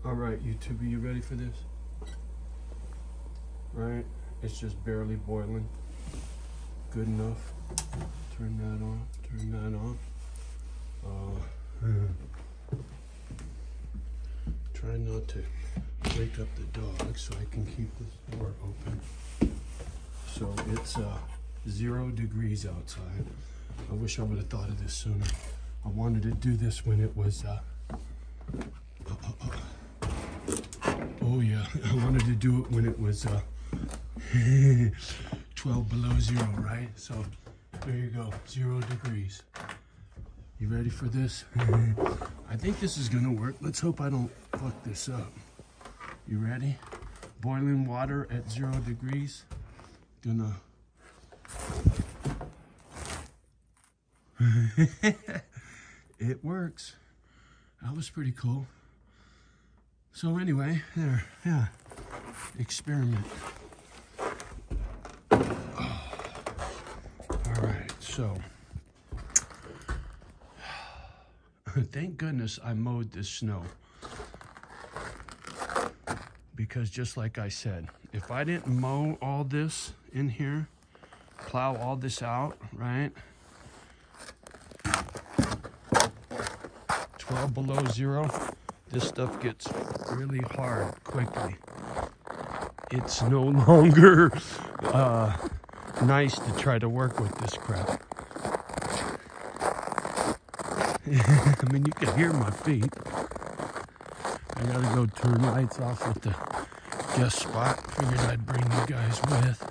All right, YouTube, are you ready for this? Right? It's just barely boiling. Good enough. Turn that on. Turn that on. Try not to wake up the dog so I can keep this door open. So it's 0 degrees outside. I wish I would have thought of this sooner. I wanted to do this when it was oh yeah, I wanted to do it when it was 12 below 0, right? So there you go, 0 degrees. You ready for this? I think this is gonna work. Let's hope I don't fuck this up. You ready? Boiling water at 0 degrees. Gonna... It works. That was pretty cool. So anyway, there, yeah, experiment. Oh. All right, so thank goodness I mowed this snow, because just like I said, if I didn't mow all this in here, plow all this out, right? 12 below 0, this stuff gets really hard quickly. It's no longer nice to try to work with this crap. I mean, you can hear my feet. I gotta go turn lights off at the guest spot. Figured I'd bring you guys with.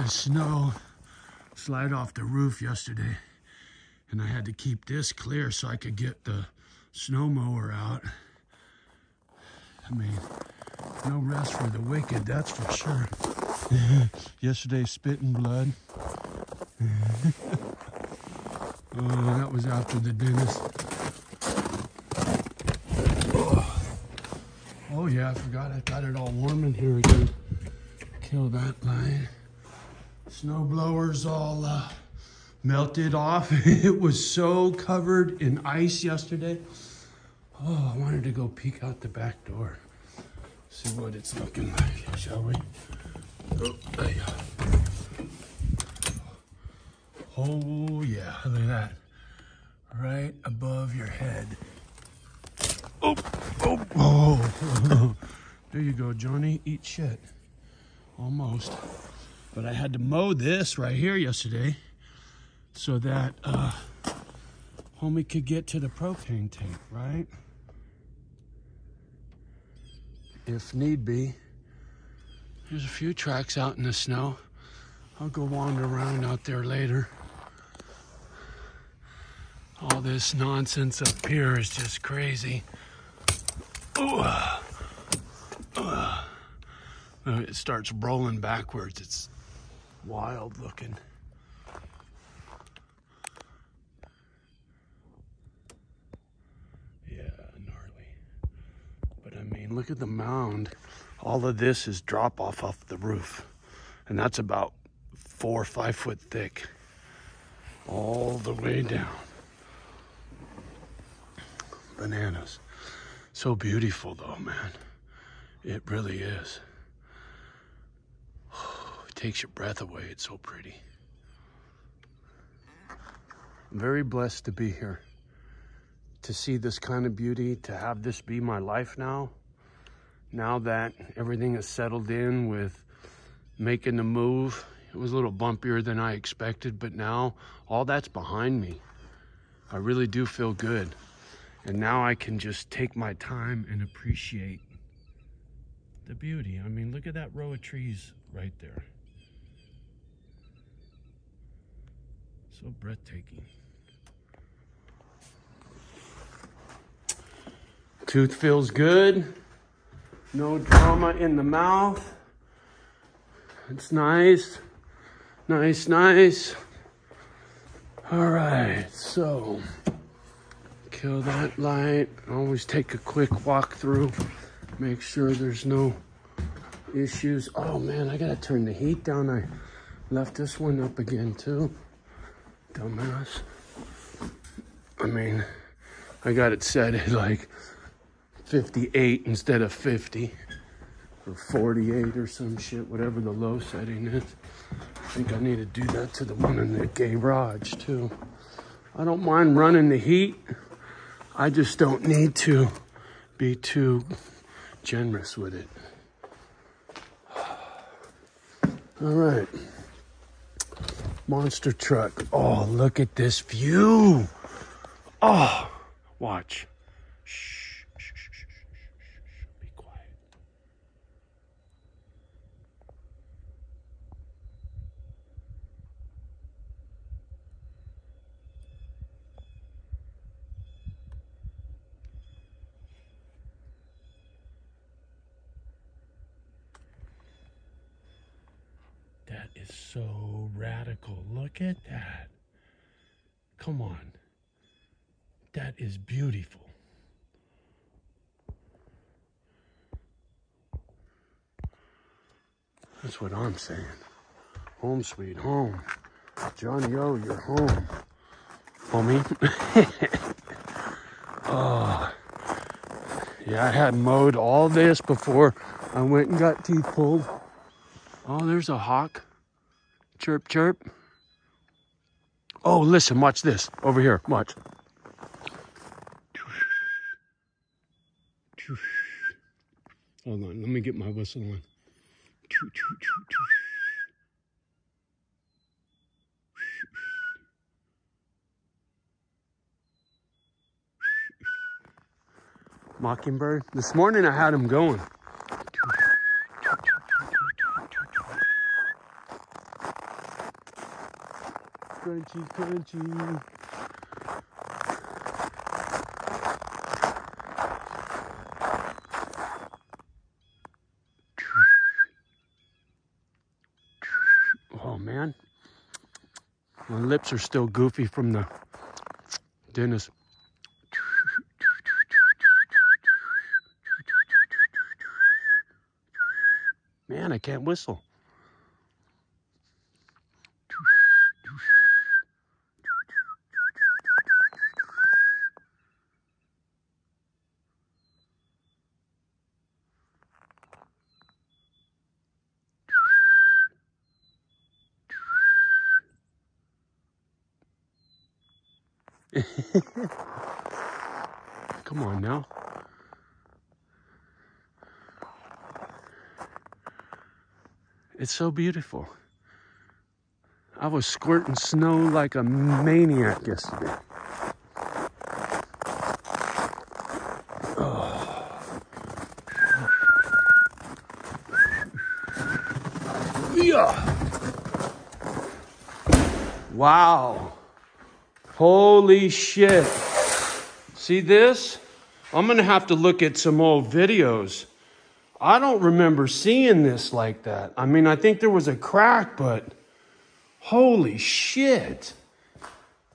Snow slide off the roof yesterday, and I had to keep this clear so I could get the snow mower out. I mean, no rest for the wicked, that's for sure. Yesterday, spitting blood. Oh, that was after the dentist. Oh yeah, I forgot I got it all warm in here again. Kill that line. Snow blowers all melted off. It was so covered in ice yesterday. Oh, I wanted to go peek out the back door. See what it's looking like, shall we? Oh, yeah. Oh yeah, look at that. Right above your head. Oh, oh, oh. There you go, Johnny. Eat shit. Almost. But I had to mow this right here yesterday so that homie could get to the propane tank, right? If need be. There's a few tracks out in the snow. I'll go wander around out there later. All this nonsense up here is just crazy. It starts rolling backwards. It's wild looking. Yeah, gnarly. But I mean, look at the mound. All of this is drop off the roof. And that's about 4 or 5 foot thick. All the way down. Bananas. So beautiful though, man. It really is. Takes your breath away. It's so pretty. I'm very blessed to be here, to see this kind of beauty, to have this be my life now that everything is settled in with making the move. It was a little bumpier than I expected, but now all that's behind me. I really do feel good, and now I can just take my time and appreciate the beauty. I mean, look at that row of trees right there. So breathtaking. Tooth feels good. No drama in the mouth. It's nice. Nice, nice. All right, so kill that light. Always take a quick walk through. Make sure there's no issues. Oh man, I gotta turn the heat down. I left this one up again too. Dumbass. I mean, I got it set at like 58 instead of 50 or 48 or some shit, whatever the low setting is. I think I need to do that to the one in the garage too. I don't mind running the heat. I just don't need to be too generous with it. All right. Monster truck. Oh, look at this view. Oh, watch. Shh, shh, shh, shh, shh, shh. Be quiet. That is so radical. Look at that. Come on. That is beautiful. That's what I'm saying. Home sweet home. Johnny O, you're home. Homie. Oh. Yeah, I had mowed all this before I went and got teeth pulled. Oh, there's a hawk. Chirp, chirp. Oh, listen, watch this. Over here, watch. Hold on, let me get my whistle on. Mockingbird. This morning I had him going. Crunchy, crunchy. Oh man, my lips are still goofy from the dentist. Man, I can't whistle. Come on now. It's so beautiful. I was squirting snow like a maniac yesterday. Oh. Yeah. Wow. Holy shit. See this? I'm gonna have to look at some old videos. I don't remember seeing this like that. I mean, I think there was a crack, but holy shit.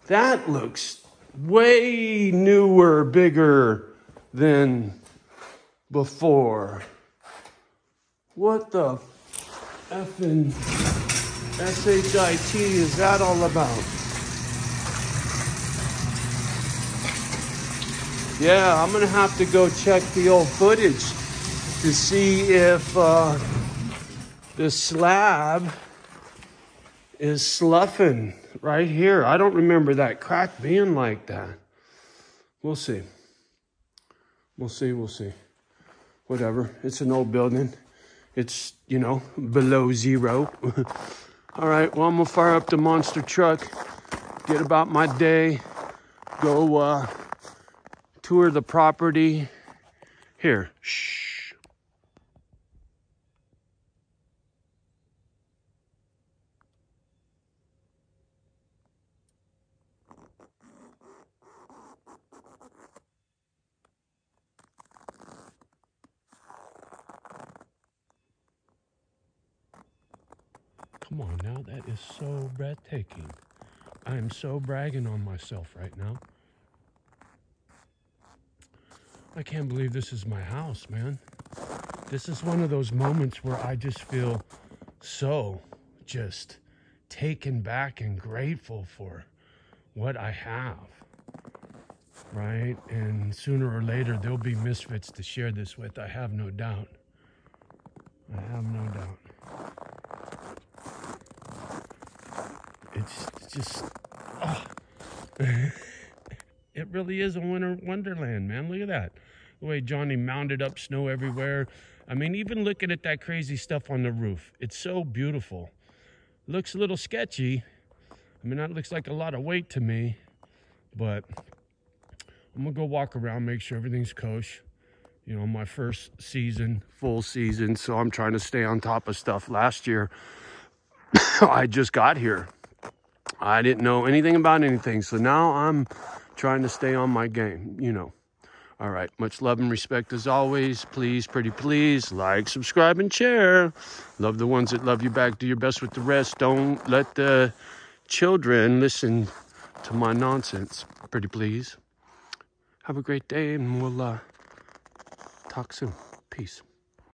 That looks way newer, bigger than before. What the effing SHIT is that all about? Yeah, I'm gonna have to go check the old footage to see if the slab is sloughing right here. I don't remember that crack being like that. We'll see. We'll see, we'll see. Whatever, it's an old building. It's, you know, below zero. All right, well, I'm gonna fire up the monster truck, get about my day, go tour the property. Here, shh. Come on now, that is so breathtaking. I am so bragging on myself right now. I can't believe this is my house, man. This is one of those moments where I just feel so just taken back and grateful for what I have, right? And sooner or later, there'll be misfits to share this with. I have no doubt. I have no doubt. It's just, oh. It really is a winter wonderland, man. Look at that. The way Johnny mounded up snow everywhere. I mean, even looking at that crazy stuff on the roof, it's so beautiful. Looks a little sketchy. I mean, that looks like a lot of weight to me, but I'm gonna go walk around, make sure everything's kosher. You know, my first season, full season, so I'm trying to stay on top of stuff. Last year, I just got here. I didn't know anything about anything, so now I'm trying to stay on my game, you know. All right, much love and respect as always. Please, pretty please, like, subscribe, and share. Love the ones that love you back. Do your best with the rest. Don't let the children listen to my nonsense. Pretty please. Have a great day, and we'll talk soon. Peace.